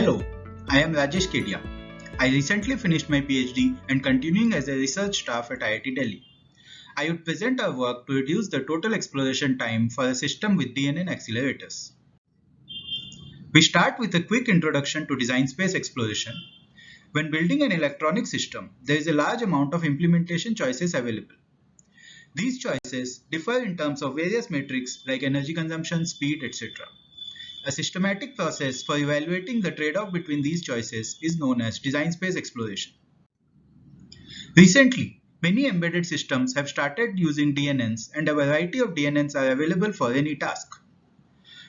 Hello, I am Rajesh Kedia. I recently finished my PhD and continuing as a research staff at IIT Delhi. I would present our work to reduce the total exploration time for a system with DNN accelerators. We start with a quick introduction to design space exploration. When building an electronic system, there is a large amount of implementation choices available. These choices differ in terms of various metrics like energy consumption, speed, etc. A systematic process for evaluating the trade-off between these choices is known as design space exploration. Recently, many embedded systems have started using DNNs, and a variety of DNNs are available for any task.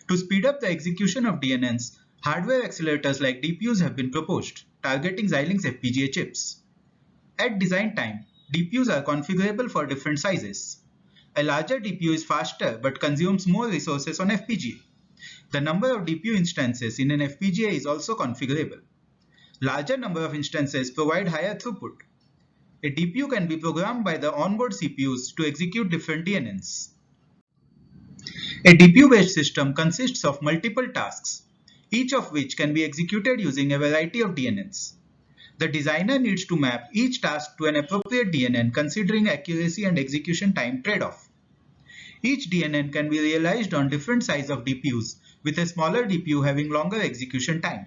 To speed up the execution of DNNs, hardware accelerators like DPUs have been proposed, targeting Xilinx FPGA chips. At design time, DPUs are configurable for different sizes. A larger DPU is faster but consumes more resources on FPGA. The number of DPU instances in an FPGA is also configurable. Larger number of instances provide higher throughput. A DPU can be programmed by the onboard CPUs to execute different DNNs. A DPU-based system consists of multiple tasks, each of which can be executed using a variety of DNNs. The designer needs to map each task to an appropriate DNN considering accuracy and execution time trade-off. Each DNN can be realized on different size of DPUs, with a smaller DPU having longer execution time.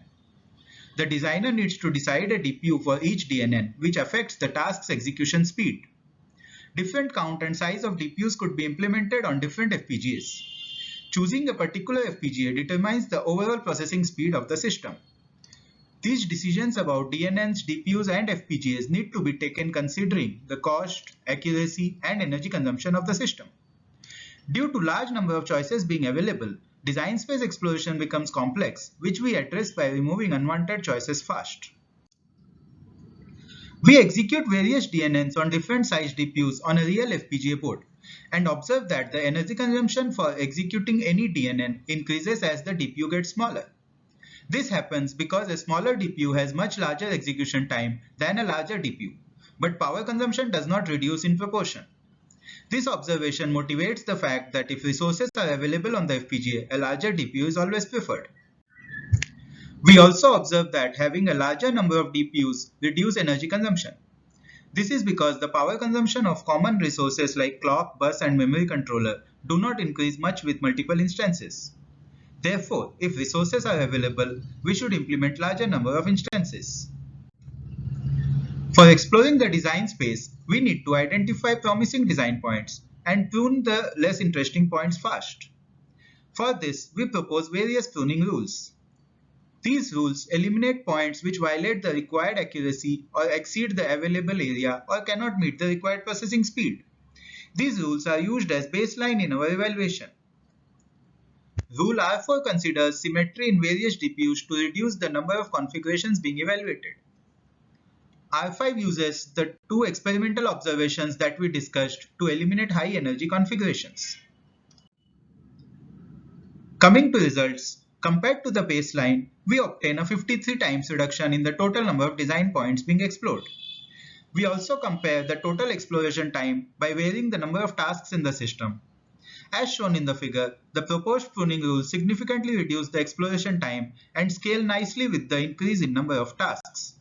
The designer needs to decide a DPU for each DNN, which affects the task's execution speed. Different count and size of DPUs could be implemented on different FPGAs. Choosing a particular FPGA determines the overall processing speed of the system. These decisions about DNNs, DPUs, and FPGAs need to be taken considering the cost, accuracy, and energy consumption of the system. Due to large number of choices being available, design space exploration becomes complex, which we address by removing unwanted choices fast. We execute various DNNs on different sized DPUs on a real FPGA board and observe that the energy consumption for executing any DNN increases as the DPU gets smaller. This happens because a smaller DPU has much larger execution time than a larger DPU, but power consumption does not reduce in proportion. This observation motivates the fact that if resources are available on the FPGA, a larger DPU is always preferred. We also observe that having a larger number of DPUs reduces energy consumption. This is because the power consumption of common resources like clock, bus, and memory controller do not increase much with multiple instances. Therefore, if resources are available, we should implement larger number of instances. For exploring the design space, we need to identify promising design points and prune the less interesting points fast. For this, we propose various pruning rules. These rules eliminate points which violate the required accuracy or exceed the available area or cannot meet the required processing speed. These rules are used as baseline in our evaluation. Rule R4 considers symmetry in various DPUs to reduce the number of configurations being evaluated. R5 uses the two experimental observations that we discussed to eliminate high energy configurations. Coming to results, compared to the baseline, we obtain a 53 times reduction in the total number of design points being explored. We also compare the total exploration time by varying the number of tasks in the system. As shown in the figure, the proposed pruning rules significantly reduce the exploration time and scale nicely with the increase in number of tasks.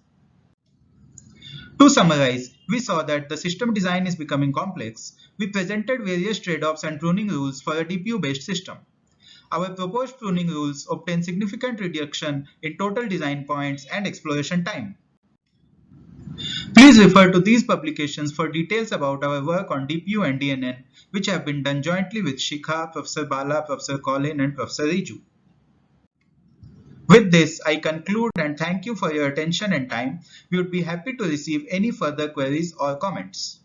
To summarize, we saw that the system design is becoming complex. We presented various trade-offs and pruning rules for a DPU-based system. Our proposed pruning rules obtain significant reduction in total design points and exploration time. Please refer to these publications for details about our work on DPU and DNN, which have been done jointly with Shikha, Professor Bala, Professor Colin, and Professor Riju. With this, I conclude and thank you for your attention and time. We would be happy to receive any further queries or comments.